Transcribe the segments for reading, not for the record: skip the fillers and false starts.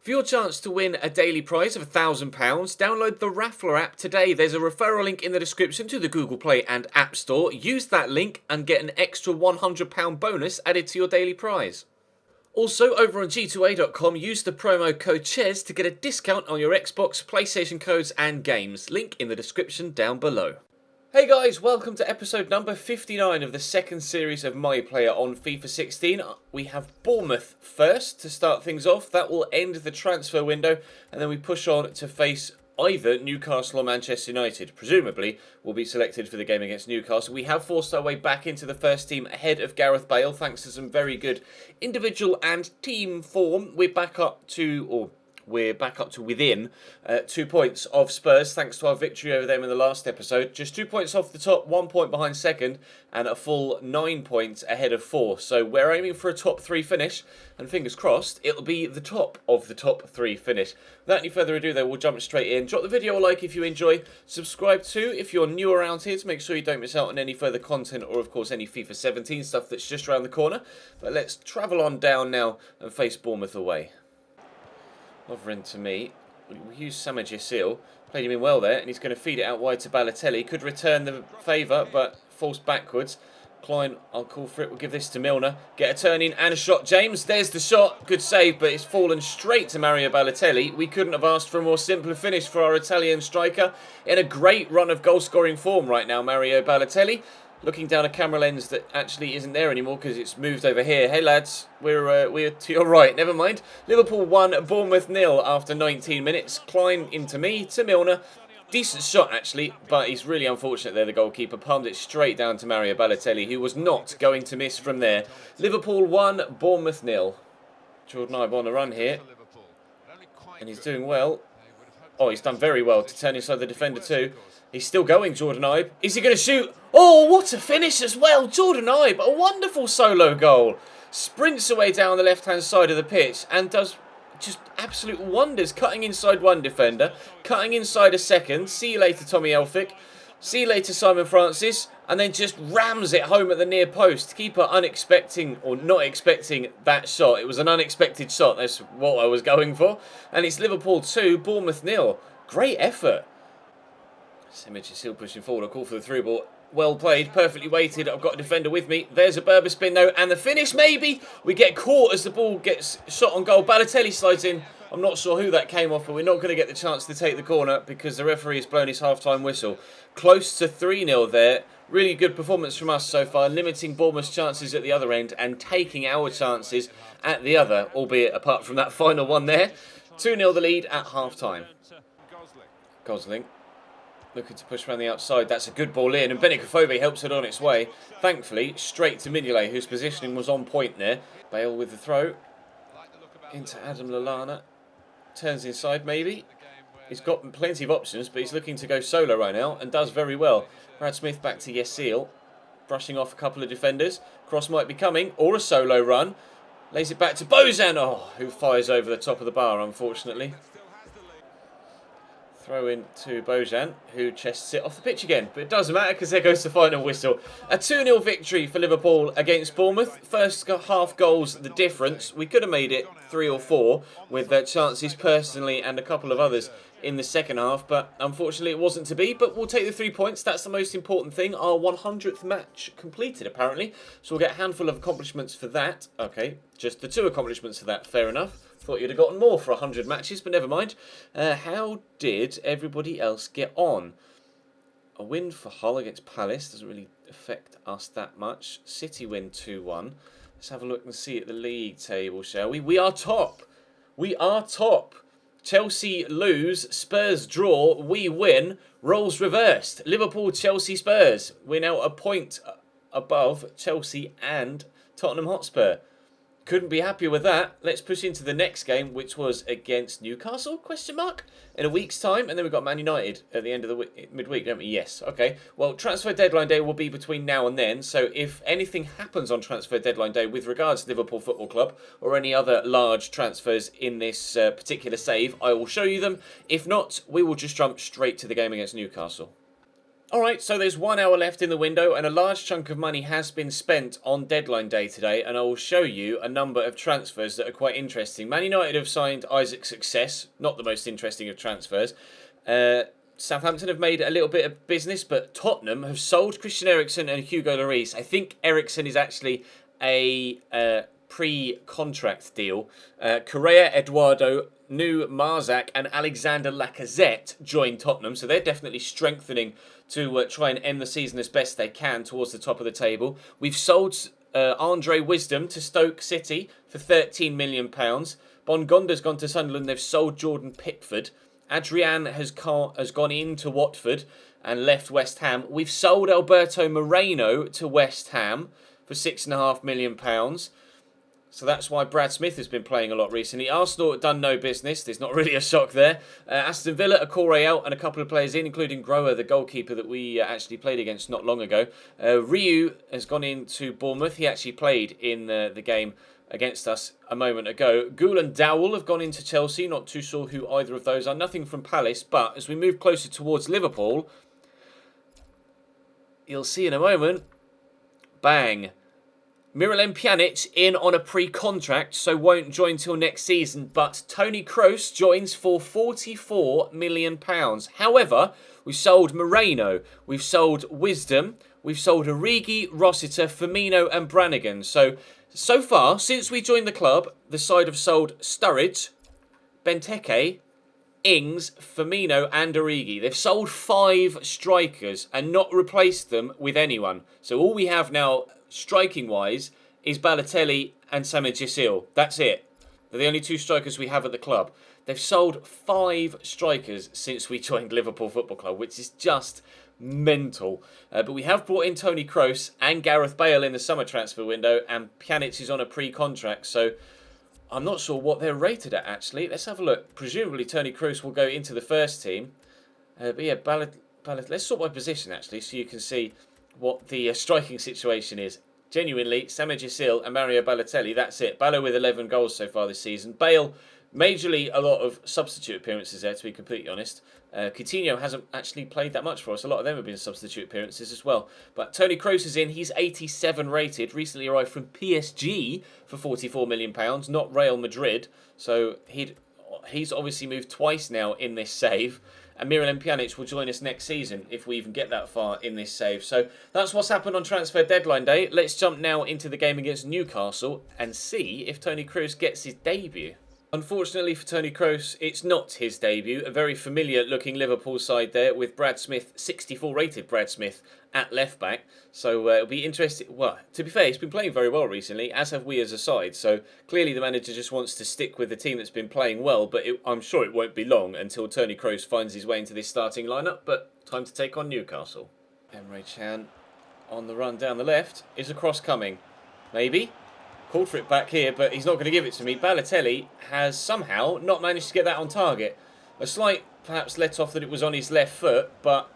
For your chance to win a daily prize of £1,000, download the Raffler app today. There's a referral link in the description to the Google Play and App Store. Use that link and get an extra £100 bonus added to your daily prize. Also, over on g2a.com, use the promo code CHES to get a discount on your Xbox, PlayStation codes and games. Link in the description down below. Hey guys, welcome to episode number 59 of the second series of My Player on FIFA 16. We have Bournemouth first to start things off. That will end the transfer window, and then we push on to face either Newcastle or Manchester United. Presumably, we'll be selected for the game against Newcastle. We have forced our way back into the first team ahead of Gareth Bale, thanks to some very good individual and team form. We're back up to within 2 points of Spurs, thanks to our victory over them in the last episode. Just 2 points off the top, 1 point behind second, and a full 9 points ahead of fourth. So we're aiming for a top 3 finish, and fingers crossed, it'll be the top of the top 3 finish. Without any further ado, though, we'll jump straight in. Drop the video a like if you enjoy. Subscribe too if you're new around here to make sure you don't miss out on any further content or, of course, any FIFA 17 stuff that's just around the corner. But let's travel on down now and face Bournemouth away. Over into me. We use Samad. Played him in well there, and he's going to feed it out wide to Balotelli. Could return the favour, but forced backwards. Klein, I'll call for it. We'll give this to Milner. Get a turn in and a shot. James, there's the shot. Good save, but it's fallen straight to Mario Balotelli. We couldn't have asked for a more simpler finish for our Italian striker. In a great run of goal-scoring form right now, Mario Balotelli. Looking down a camera lens that actually isn't there anymore because it's moved over here. Hey lads, we're to your right. Never mind. Liverpool 1, Bournemouth 0 after 19 minutes. Klein into me, to Milner. Decent shot actually, but he's really unfortunate there, the goalkeeper. Palmed it straight down to Mario Balotelli, who was not going to miss from there. Liverpool 1, Bournemouth 0. Jordan Ibe on the run here. And he's doing well. Oh, he's done very well to turn inside the defender too. He's still going, Jordan Ibe. Is he going to shoot? Oh, what a finish as well. Jordan Ibe, a wonderful solo goal. Sprints away down the left-hand side of the pitch and does just absolute wonders. Cutting inside one defender, cutting inside a second. See you later, Tommy Elphick. See you later, Simon Francis. And then just rams it home at the near post. Keeper unexpecting, or not expecting that shot. It was an unexpected shot. That's what I was going for. And it's Liverpool 2, Bournemouth 0. Great effort. Simic is still pushing forward. A call for the through ball. Well played, perfectly weighted. I've got a defender with me. There's a Berber spin though, and the finish maybe. We get caught as the ball gets shot on goal. Balotelli slides in. I'm not sure who that came off, but we're not going to get the chance to take the corner because the referee has blown his half-time whistle. Close to 3-0 there. Really good performance from us so far, limiting Bournemouth's chances at the other end and taking our chances at the other, albeit apart from that final one there. 2-0 the lead at half-time. Gosling. Looking to push around the outside. That's a good ball in, and Benicofobia helps it on its way. Thankfully, straight to Mignolet, whose positioning was on point there. Bale with the throw. Into Adam Lallana. Turns inside, maybe. He's got plenty of options, but he's looking to go solo right now, and does very well. Brad Smith back to Yesil. Brushing off a couple of defenders. Cross might be coming, or a solo run. Lays it back to Bozan, who fires over the top of the bar, unfortunately. Throw in to Bojan, who chests it off the pitch again. But it doesn't matter because there goes the final whistle. A 2-0 victory for Liverpool against Bournemouth. First half goals, the difference. We could have made it 3 or 4 with chances personally and a couple of others in the second half. But unfortunately it wasn't to be. But we'll take the 3 points. That's the most important thing. Our 100th match completed apparently. So we'll get a handful of accomplishments for that. Okay, just the 2 accomplishments for that. Fair enough. Thought you'd have gotten more for 100 matches, but never mind. How did everybody else get on? A win for Hull against Palace doesn't really affect us that much. City win 2-1. Let's have a look and see at the league table, shall we? We are top. We are top. Chelsea lose, Spurs draw, we win. Roles reversed. Liverpool, Chelsea, Spurs. We're now a point above Chelsea and Tottenham Hotspur. Couldn't be happier with that. Let's push into the next game, which was against Newcastle, question mark, in a week's time. And then we've got Man United at the end of the midweek, don't we? Yes. Okay. Well, transfer deadline day will be between now and then. So if anything happens on transfer deadline day with regards to Liverpool Football Club or any other large transfers in this particular save, I will show you them. If not, we will just jump straight to the game against Newcastle. Alright, so there's 1 hour left in the window and a large chunk of money has been spent on deadline day today, and I will show you a number of transfers that are quite interesting. Man United have signed Isaac Success, not the most interesting of transfers. Southampton have made a little bit of business, but Tottenham have sold Christian Eriksen and Hugo Lloris. I think Eriksen is actually a pre-contract deal. Correa, Eduardo, Nu, Marzak and Alexander Lacazette joined Tottenham, so they're definitely strengthening to try and end the season as best they can towards the top of the table. We've sold Andre Wisdom to Stoke City for £13 million. Bongonda's gone to Sunderland. They've sold Jordan Pickford. Adrian has gone into Watford and left West Ham. We've sold Alberto Moreno to West Ham for £6.5 million. So that's why Brad Smith has been playing a lot recently. Arsenal have done no business. There's not really a shock there. Aston Villa, Akore out, and a couple of players in, including Grower, the goalkeeper that we actually played against not long ago. Ryu has gone into Bournemouth. He actually played in the game against us a moment ago. Goul and Dowell have gone into Chelsea. Not too sure who either of those are. Nothing from Palace, but as we move closer towards Liverpool, you'll see in a moment, bang, Miralem Pjanic in on a pre-contract, so won't join till next season, but Tony Kroos joins for £44 million. However, we've sold Moreno, we've sold Wisdom, we've sold Origi, Rossiter, Firmino and Brannigan. So far, since we joined the club, the side have sold Sturridge, Benteke, Ings, Firmino and Origi. They've sold 5 strikers and not replaced them with anyone. So all we have now, striking-wise, is Balotelli and Samuel Gisil. That's it. They're the only 2 strikers we have at the club. They've sold 5 strikers since we joined Liverpool Football Club, which is just mental. But we have brought in Tony Kroos and Gareth Bale in the summer transfer window, and Pjanic is on a pre-contract, so I'm not sure what they're rated at, actually. Let's have a look. Presumably, Tony Kroos will go into the first team. But yeah, let's sort by position, actually, so you can see what the striking situation is. Genuinely, Samuel Gisil and Mario Balotelli, that's it. Balo with 11 goals so far this season. Bale, majorly a lot of substitute appearances there, to be completely honest. Coutinho hasn't actually played that much for us. A lot of them have been substitute appearances as well. But Tony Kroos is in. He's 87 rated. Recently arrived from PSG for £44 million, not Real Madrid. So he's obviously moved twice now in this save. And Miralem Pjanic will join us next season if we even get that far in this save. So that's what's happened on transfer deadline day. Let's jump now into the game against Newcastle and see if Tony Kroos gets his debut. Unfortunately for Tony Kroos, it's not his debut. A very familiar looking Liverpool side there with Brad Smith, 64 rated Brad Smith at left back. So it'll be interesting. Well, to be fair, he's been playing very well recently, as have we as a side. So clearly the manager just wants to stick with the team that's been playing well, but I'm sure it won't be long until Tony Kroos finds his way into this starting lineup. But time to take on Newcastle. Emre Can on the run down the left. Is a cross coming? Maybe. Called for it back here, but he's not going to give it to me. Balotelli has somehow not managed to get that on target. A slight, perhaps, let off that it was on his left foot, but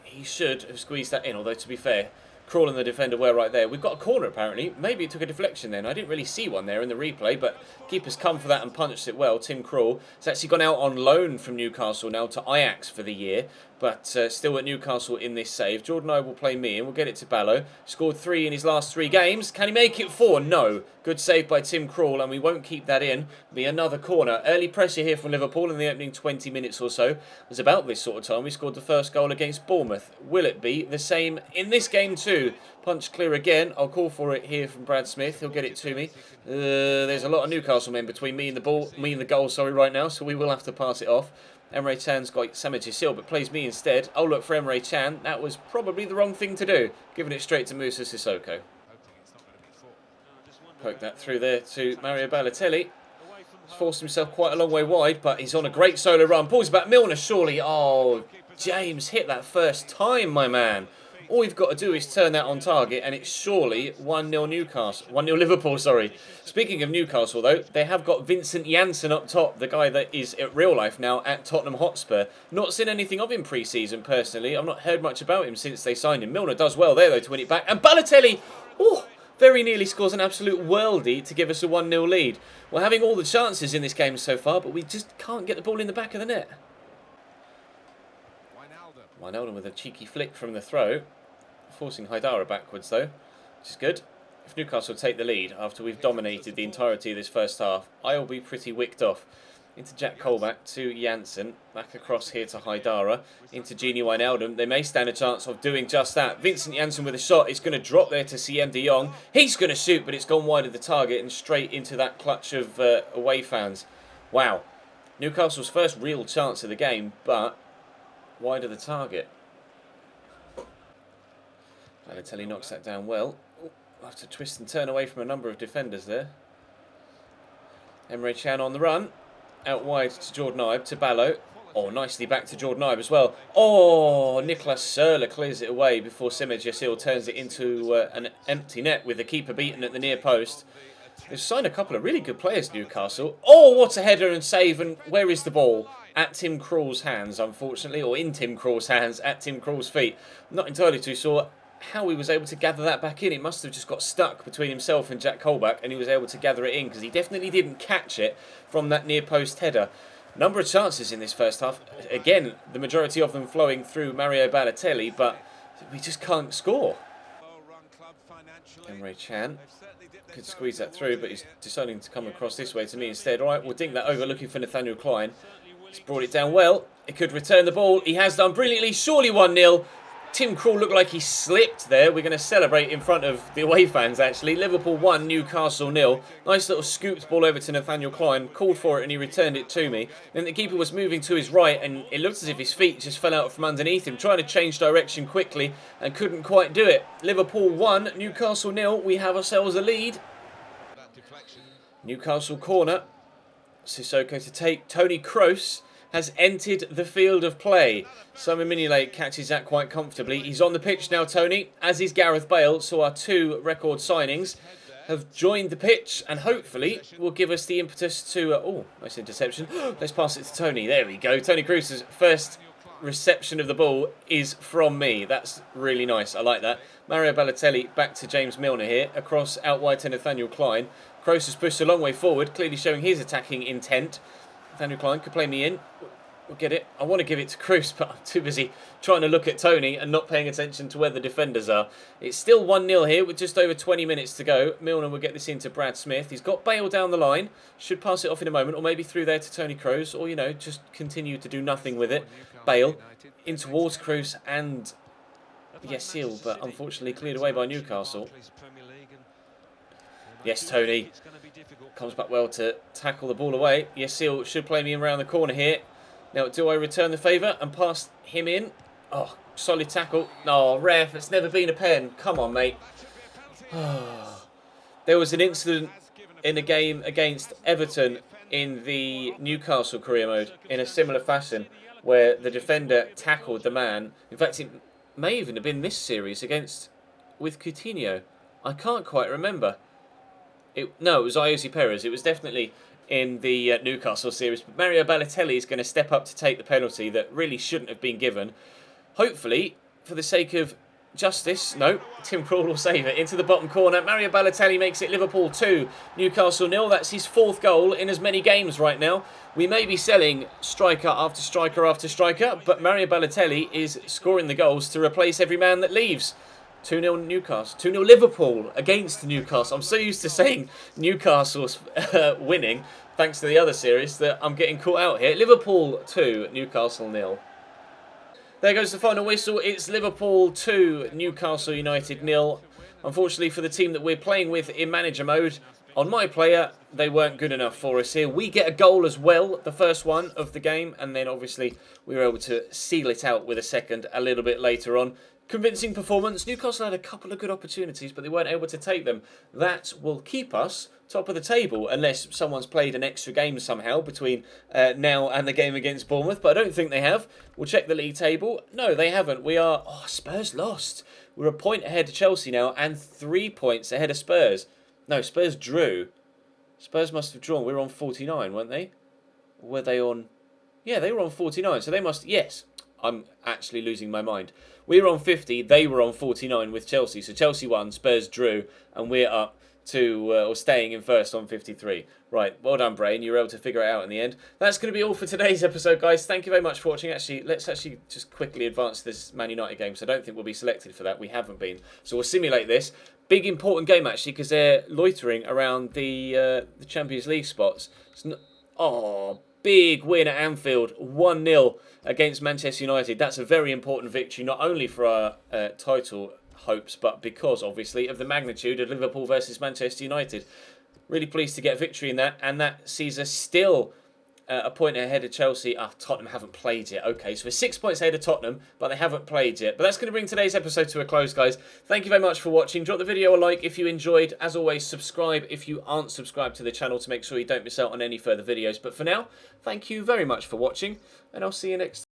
he should have squeezed that in, although, to be fair, Krul and the defender were right there. We've got a corner, apparently. Maybe it took a deflection then. I didn't really see one there in the replay, but keeper's come for that and punched it well. Tim Krul has actually gone out on loan from Newcastle now to Ajax for the year, but still at Newcastle in this save. Jordan I will play me, and we'll get it to Ballo. Scored 3 in his last 3 games. Can he make it 4? No. Good save by Tim Krul, and we won't keep that in. Be another corner. Early pressure here from Liverpool in the opening 20 minutes or so. It was about this sort of time we scored the first goal against Bournemouth. Will it be the same in this game too? Punch clear again. I'll call for it here from Brad Smith. He'll get it to me. There's a lot of Newcastle men between me and the goal, right now, so we will have to pass it off. Emre Can's got Samuel Gisil, but plays me instead. I'll look for Emre Can. That was probably the wrong thing to do, giving it straight to Moussa Sissoko. Poke that through there to Mario Balotelli. He's forced himself quite a long way wide, but he's on a great solo run. Pulls back Milner, surely. Oh, James hit that first time, my man. All we've got to do is turn that on target, and it's surely 1-0 Newcastle. 1-0 Liverpool, sorry. Speaking of Newcastle, though, they have got Vincent Janssen up top, the guy that is at real life now at Tottenham Hotspur. Not seen anything of him pre-season, personally. I've not heard much about him since they signed him. Milner does well there, though, to win it back. And Balotelli, oh, very nearly scores an absolute worldie to give us a 1-0 lead. We're having all the chances in this game so far, but we just can't get the ball in the back of the net. Wijnaldum with a cheeky flick from the throw. Forcing Haidara backwards though, which is good. If Newcastle take the lead after we've dominated the entirety of this first half, I will be pretty wicked off. Into Jack Colback to Janssen, back across here to Haidara, into Gini Wijnaldum. They may stand a chance of doing just that. Vincent Janssen with a shot, it's going to drop there to CM de Jong. He's going to shoot, but it's gone wide of the target and straight into that clutch of away fans. Wow. Newcastle's first real chance of the game, but wide of the target. Balotelli knocks that down well. Ooh, have to twist and turn away from a number of defenders there. Emre Can on the run. Out wide to Jordan Ibe, to Ballo. Oh, nicely back to Jordan Ibe as well. Oh, Niklas Söler clears it away before Semed Yasil turns it into an empty net with the keeper beaten at the near post. They've signed a couple of really good players, Newcastle. Oh, what a header and save, and where is the ball? At Tim Krul's hands, unfortunately, or in Tim Krul's hands, at Tim Krul's feet. I'm not entirely too sure how he was able to gather that back in. It must have just got stuck between himself and Jack Colback, and he was able to gather it in because he definitely didn't catch it from that near post header. Number of chances in this first half. Again, the majority of them flowing through Mario Balotelli, but we just can't score. Emre Can could squeeze that through, but he's deciding to come across this way to me instead. All right, we'll dink that over, looking for Nathaniel Klein. He's brought it down well. He could return the ball. He has done brilliantly. Surely 1-0. Tim Krul looked like he slipped there. We're going to celebrate in front of the away fans, actually. Liverpool 1, Newcastle 0. Nice little scooped ball over to Nathaniel Klein. Called for it and he returned it to me. Then the keeper was moving to his right and it looked as if his feet just fell out from underneath him. Trying to change direction quickly and couldn't quite do it. Liverpool 1, Newcastle 0. We have ourselves a lead. Newcastle corner. Sissoko to take. Tony Kroos has entered the field of play. Simon Mignolet catches that quite comfortably. He's on the pitch now, Tony, as is Gareth Bale. So our two record signings have joined the pitch and hopefully will give us the impetus to... oh, nice interception. Let's pass it to Tony. There we go. Tony Kroos's first reception of the ball is from me. That's really nice. I like that. Mario Balotelli back to James Milner here. Across out wide to Nathaniel Klein. Kroos has pushed a long way forward, clearly showing his attacking intent. Nathaniel Klein could play me in. We'll get it. I want to give it to Kroos, but I'm too busy trying to look at Tony and not paying attention to where the defenders are. It's still 1-0 here with just over 20 minutes to go. Milner will get this into Brad Smith. He's got Bale down the line. Should pass it off in a moment, or maybe through there to Tony Kroos, or, you know, just continue to do nothing with it. Bale in towards Kroos and Yasil, but unfortunately cleared away by Newcastle. Yes, Tony comes back well to tackle the ball away. Yasil should play me around the corner here. Now, do I return the favour and pass him in? Oh, solid tackle. No, ref, it's never been a pen. Come on, mate. There was an incident in a game against Everton in the Newcastle career mode in a similar fashion where the defender tackled the man. In fact, it may even have been this series with Coutinho. I can't quite remember. No, it was Ayoze Perez. It was definitely in the Newcastle series. But Mario Balotelli is going to step up to take the penalty that really shouldn't have been given. Hopefully, for the sake of justice, no, Tim Krul will save it into the bottom corner. Mario Balotelli makes it Liverpool 2, Newcastle 0. That's his fourth goal in as many games right now. We may be selling striker after striker after striker, but Mario Balotelli is scoring the goals to replace every man that leaves. 2-0 Newcastle. 2-0 Liverpool against Newcastle. I'm so used to saying Newcastle's winning, thanks to the other series, that I'm getting caught out here. Liverpool 2, Newcastle 0. There goes the final whistle. It's Liverpool 2, Newcastle United 0. Unfortunately for the team that we're playing with in manager mode, on my player, they weren't good enough for us here. We get a goal as well, the first one of the game, and then obviously we were able to seal it out with a second a little bit later on. Convincing performance. Newcastle had a couple of good opportunities, but they weren't able to take them. That will keep us top of the table, unless someone's played an extra game somehow between now and the game against Bournemouth, but I don't think they have. We'll check the league table. No, they haven't. We are... oh, Spurs lost. We're a point ahead of Chelsea now, and 3 points ahead of Spurs. No, Spurs drew. Spurs must have drawn. We were on 49, weren't they? Or were they on... yeah, they were on 49, so they must... yes. I'm actually losing my mind. We were on 50, they were on 49 with Chelsea. So Chelsea won, Spurs drew, and we're up or staying in first on 53. Right, well done, Brain. You were able to figure it out in the end. That's going to be all for today's episode, guys. Thank you very much for watching. Actually, let's just quickly advance this Man United game, so I don't think we'll be selected for that. We haven't been. So we'll simulate this. Big, important game, actually, because they're loitering around the Champions League spots. Big win at Anfield, 1-0 against Manchester United. That's a very important victory, not only for our title hopes, but because, obviously, of the magnitude of Liverpool versus Manchester United. Really pleased to get a victory in that, and that sees us still a point ahead of Chelsea. Tottenham haven't played yet. Okay, so we're 6 points ahead of Tottenham, but they haven't played yet. But that's going to bring today's episode to a close, guys. Thank you very much for watching. Drop the video a like if you enjoyed. As always, subscribe if you aren't subscribed to the channel to make sure you don't miss out on any further videos. But for now, thank you very much for watching, and I'll see you next time.